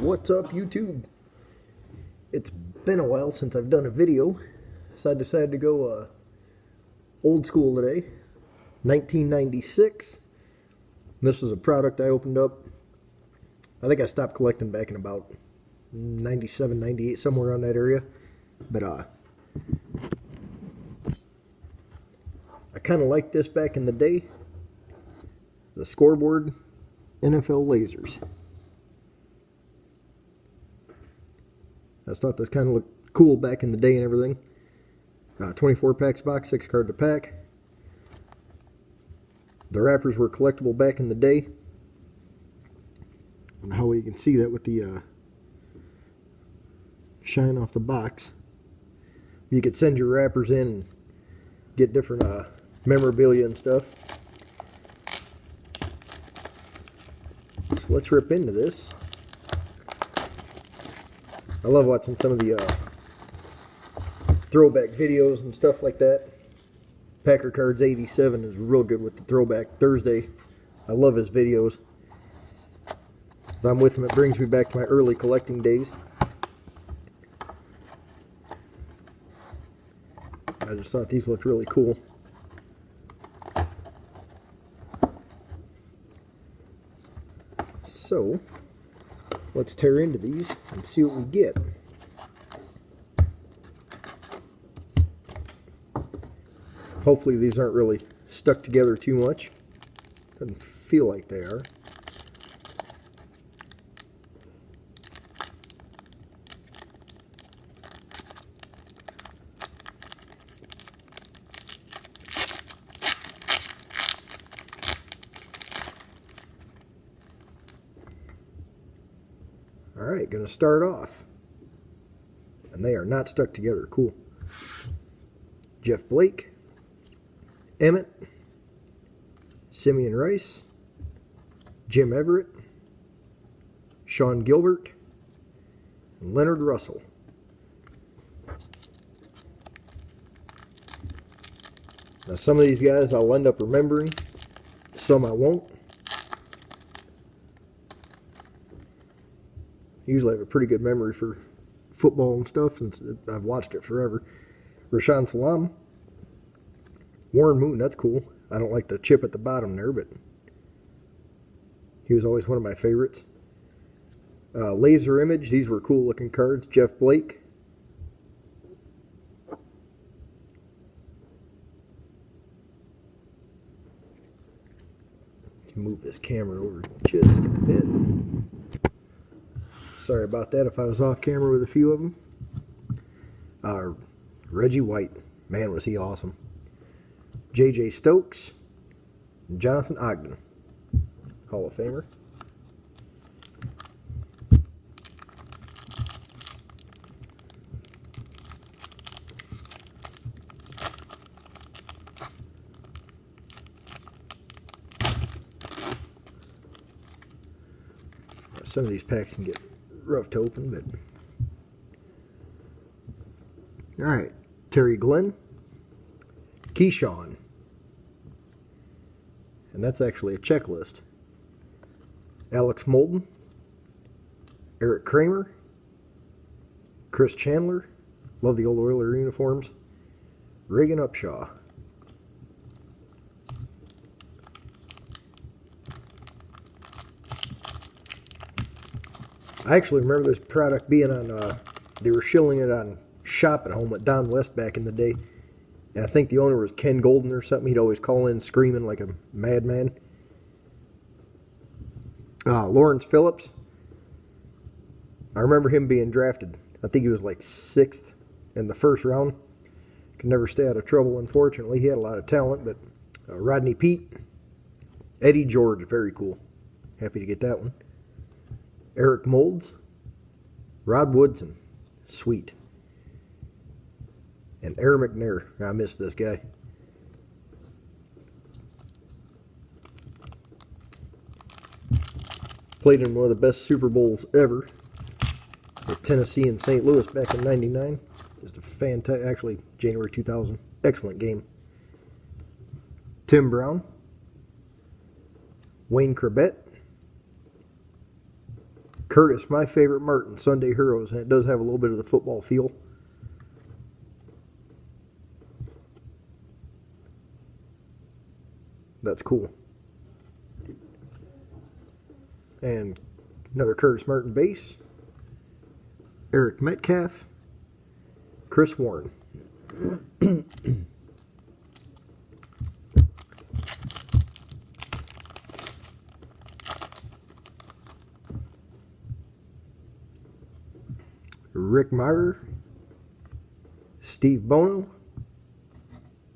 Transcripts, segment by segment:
What's up, YouTube? It's been a while since I've done a video, so I decided to go old school today. 1996. This was a product I opened up. I think I stopped collecting back in about 97, 98, somewhere around that area. But I kind of liked this back in the day. The Scoreboard NFL Lasers. I just thought this kind of looked cool back in the day and everything. 24 packs box, 6 card to pack. The wrappers were collectible back in the day. I don't know how you can see that with the shine off the box. You could send your wrappers in and get different memorabilia and stuff. So let's rip into this. I love watching some of the throwback videos and stuff like that. Packer Cards 87 is real good with the Throwback Thursday. I love his videos. As I'm with him, it brings me back to my early collecting days. I just thought these looked really cool. So, let's tear into these and see what we get. Hopefully these aren't really stuck together too much. Doesn't feel like they are. Alright, gonna start off. And they are not stuck together. Cool. Jeff Blake, Emmett, Simeon Rice, Jim Everett, Sean Gilbert, and Leonard Russell. Now some of these guys I'll end up remembering, some I won't. Usually I have a pretty good memory for football and stuff since I've watched it forever. Rashaan Salaam. Warren Moon, that's cool. I don't like the chip at the bottom there, but he was always one of my favorites. Laser Image, these were cool looking cards. Jeff Blake. Let's move this camera over just a bit. Sorry about that if I was off camera with a few of them. Reggie White. Man, was he awesome. J.J. Stokes. And Jonathan Ogden. Hall of Famer. Some of these packs can get rough to open, but alright. Terry Glenn, Keyshawn, and that's actually a checklist. Alex Moulton, Eric Kramer, Chris Chandler, love the old Oiler uniforms, Reagan Upshaw. I actually remember this product being on, they were shilling it on Shop at Home at Don West back in the day. And I think the owner was Ken Golden or something. He'd always call in screaming like a madman. Lawrence Phillips. I remember him being drafted. I think he was like 6th in the first round. Could never stay out of trouble, unfortunately. He had a lot of talent, but Rodney Peete. Eddie George, very cool. Happy to get that one. Eric Moulds, Rod Woodson, sweet, and Aaron McNair. I miss this guy. Played in one of the best Super Bowls ever with Tennessee and St. Louis back in '99. Just a fantastic, actually January 2000, excellent game. Tim Brown, Wayne Corbett, Curtis, my favorite Martin, Sunday Heroes, and it does have a little bit of the football feel. That's cool. And another Curtis Martin base. Eric Metcalf. Chris Warren. Rick Meyer. Steve Bono.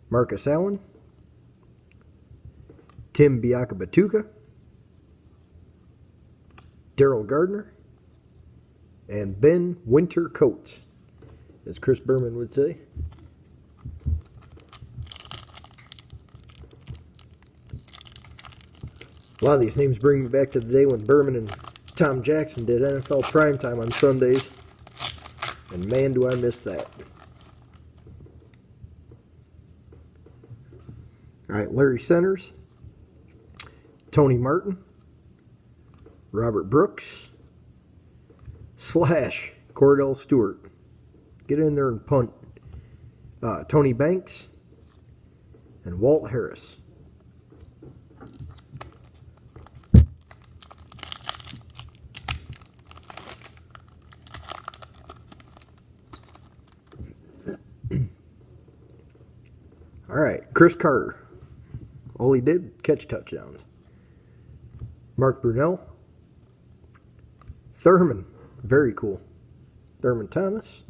Marcus Allen. Tim Biakabatuka, Daryl Gardner, and Ben Winter Coates, as Chris Berman would say. A lot of these names bring me back to the day when Berman and Tom Jackson did NFL primetime on Sundays, and man, do I miss that. All right, Larry Centers. Tony Martin, Robert Brooks, Slash, Cordell Stewart. Get in there and punt. Tony Banks, and Walt Harris. All right, Chris Carter. All he did, catch touchdowns. Mark Brunell. Thurman, very cool. Thurman Thomas.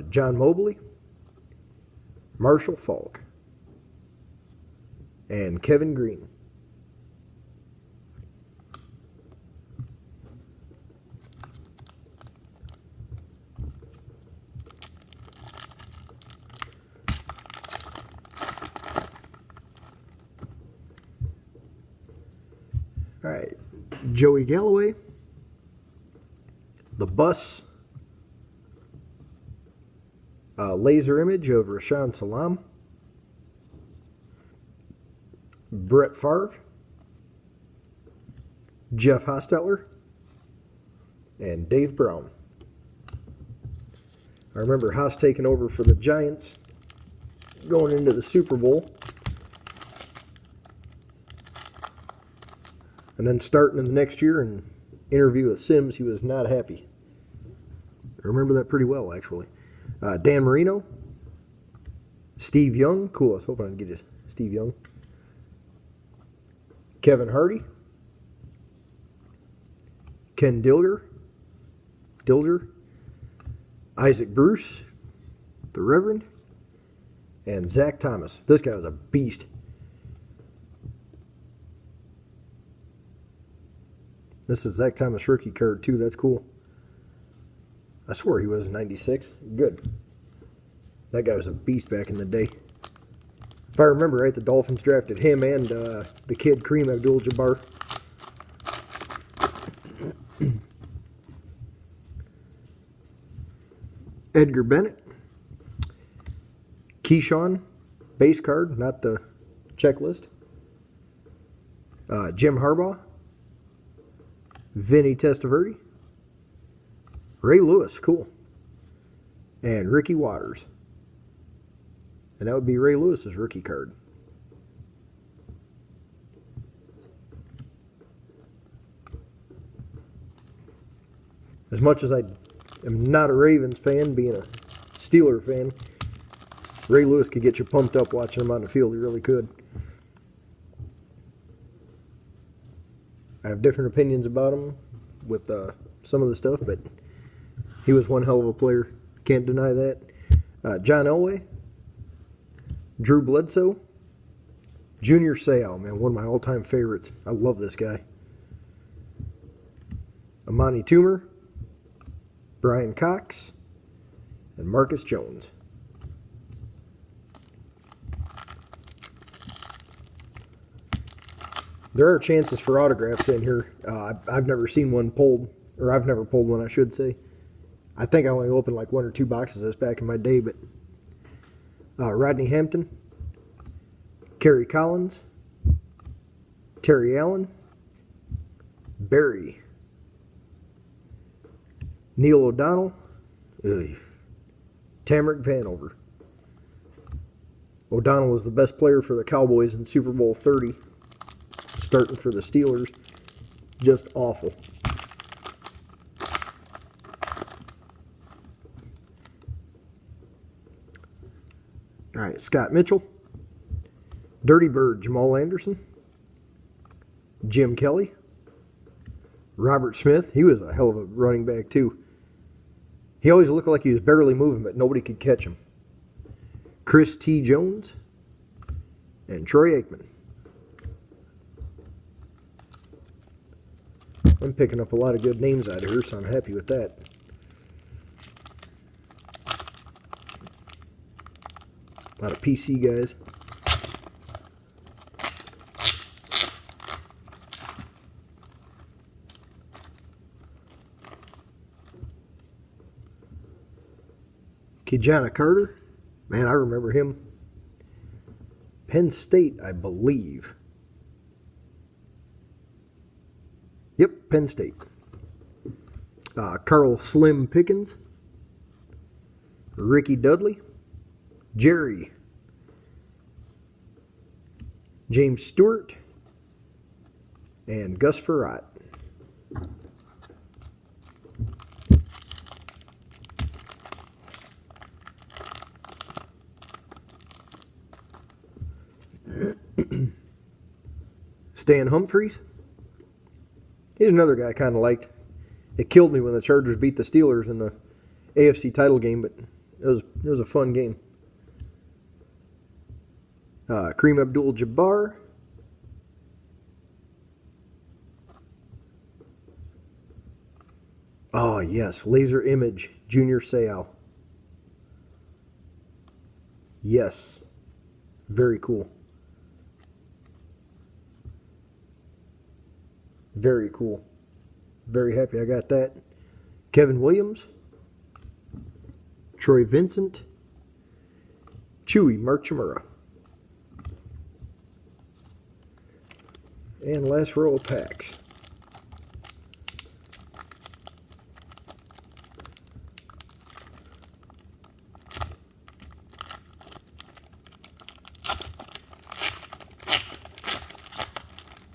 John Mobley. Marshall Falk. And Kevin Green. All right, Joey Galloway, The Bus, laser image of Rashaan Salam, Brett Favre, Jeff Hostetler, and Dave Brown. I remember Haas taking over for the Giants going into the Super Bowl. And then starting in the next year and interview with Sims, he was not happy. I remember that pretty well, actually. Dan Marino. Steve Young. Cool, I was hoping I'd get you Steve Young. Kevin Hardy. Ken Dilger. Isaac Bruce. The Reverend. And Zach Thomas. This guy was a beast. This is Zach Thomas rookie card too. That's cool. I swore he was 96. Good. That guy was a beast back in the day. If I remember right, the Dolphins drafted him and the kid Kareem Abdul-Jabbar. Edgar Bennett. Keyshawn. Base card, not the checklist. Jim Harbaugh. Vinny Testaverde, Ray Lewis, cool, and Ricky Waters. And that would be Ray Lewis's rookie card. As much as I am not a Ravens fan, being a Steeler fan, Ray Lewis could get you pumped up watching him on the field. He really could. I have different opinions about him with some of the stuff, but he was one hell of a player. Can't deny that. John Elway, Drew Bledsoe, Junior Seau, man, one of my all-time favorites. I love this guy. Amani Toomer, Brian Cox, and Marcus Jones. There are chances for autographs in here. I've never seen one pulled, or I've never pulled one, I should say. I think I only opened like 1 or 2 boxes of this back in my day, but Rodney Hampton, Kerry Collins, Terry Allen, Barry. Neil O'Donnell. Ugh. Tamarick Vanover. O'Donnell was the best player for the Cowboys in Super Bowl 30. Starting for the Steelers. Just awful. All right, Scott Mitchell. Dirty Bird, Jamal Anderson. Jim Kelly. Robert Smith. He was a hell of a running back, too. He always looked like he was barely moving, but nobody could catch him. Chris T. Jones. And Troy Aikman. I'm picking up a lot of good names out of here, so I'm happy with that. A lot of PC guys. Kijana Carter. Man, I remember him. Penn State, I believe. Yep, Penn State. Carl Slim Pickens. Ricky Dudley. Jerry. James Stewart. And Gus Frerotte. Stan Humphries. He's another guy I kind of liked. It killed me when the Chargers beat the Steelers in the AFC title game, but it was a fun game. Kareem Abdul-Jabbar. Oh, yes. Laser Image. Junior Seau. Yes. Very cool. Very cool. Very happy I got that. Kevin Williams. Troy Vincent. Chewy Marchimura. And last row of packs.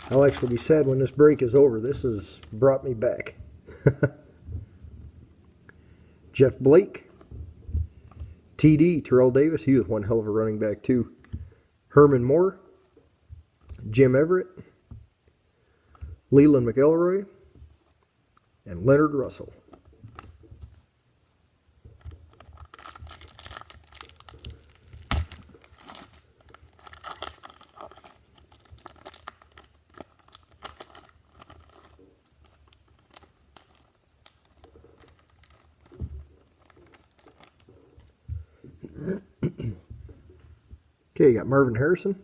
I'll actually be sad when this break is over. This has brought me back. Jeff Blake. TD, Terrell Davis. He was one hell of a running back too. Herman Moore. Jim Everett. Leland McElroy. And Leonard Russell. Okay, you got Marvin Harrison.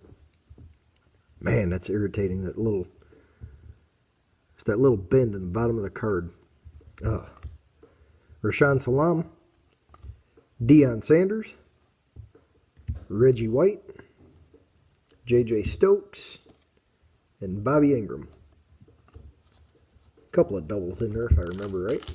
Man, that's irritating. That little bend in the bottom of the card. Rashaan Salaam. Deion Sanders. Reggie White. J.J. Stokes. And Bobby Ingram. A couple of doubles in there if I remember right.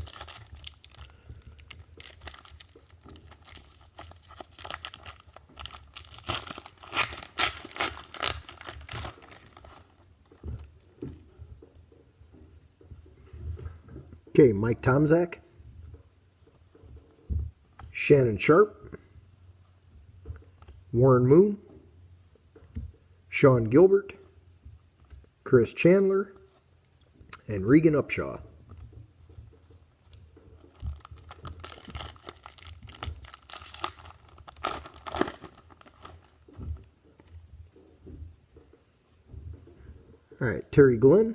Okay, Mike Tomczak, Shannon Sharp, Warren Moon, Sean Gilbert, Chris Chandler, and Regan Upshaw. All right, Terry Glenn.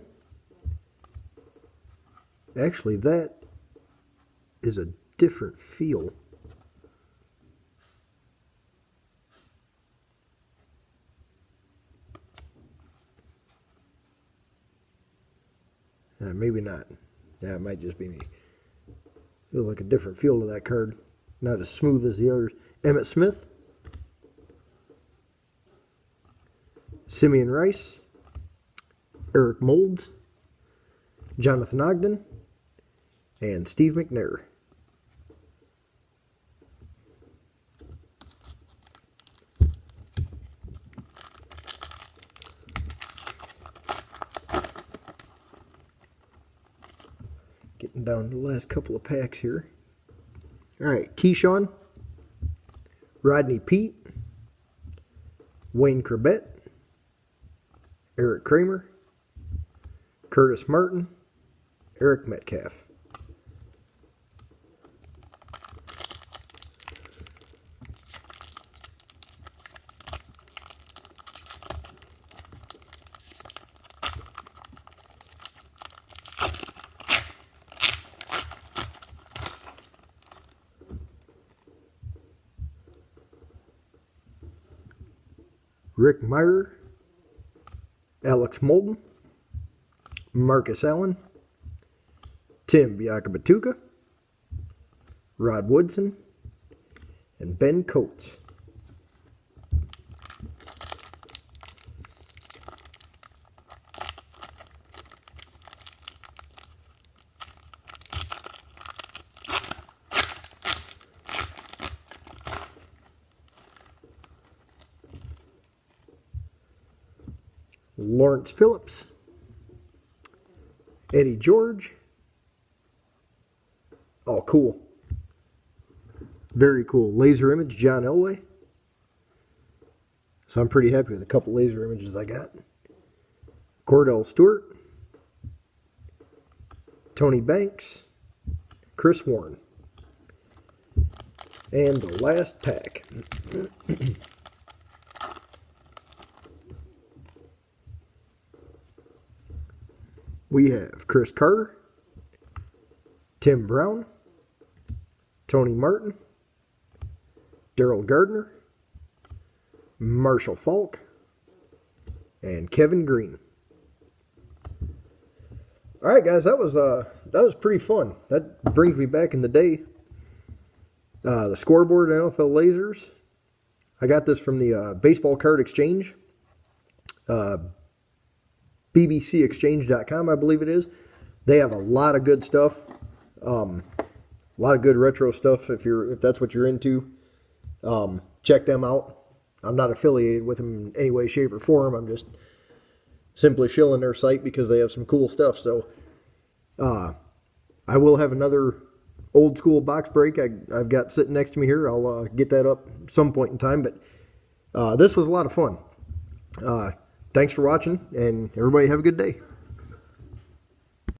Actually, that is a different feel. Maybe not. Yeah, it might just be me. Feels like a different feel to that card. Not as smooth as the others. Emmitt Smith. Simeon Rice. Eric Moulds. Jonathan Ogden, and Steve McNair. Getting down to the last couple of packs here. All right, Keyshawn, Rodney Peete, Wayne Chrebet, Eric Kramer, Curtis Martin, Eric Metcalf. Rick Meyer, Alex Molden, Marcus Allen, Tim Biakabatuka, Rod Woodson, and Ben Coates. Lawrence Phillips, Eddie George. Oh, cool. Very cool. Laser image, John Elway. So I'm pretty happy with a couple laser images I got. Cordell Stewart, Tony Banks, Chris Warren. And the last pack. We have Chris Carter, Tim Brown, Tony Martin, Daryl Gardner, Marshall Falk, and Kevin Green. All right, guys, that was pretty fun. That brings me back in the day. The scoreboard NFL lasers. I got this from the Baseball Card Exchange. bbcexchange.com, I believe it is. They have a lot of good stuff. A lot of good retro stuff if that's what you're into. Check them out. I'm not affiliated with them in any way, shape, or form. I'm just simply shilling their site because they have some cool stuff. So I will have another old school box break I've got sitting next to me here. I'll get that up at some point in time. But this was a lot of fun. Thanks for watching, and everybody have a good day.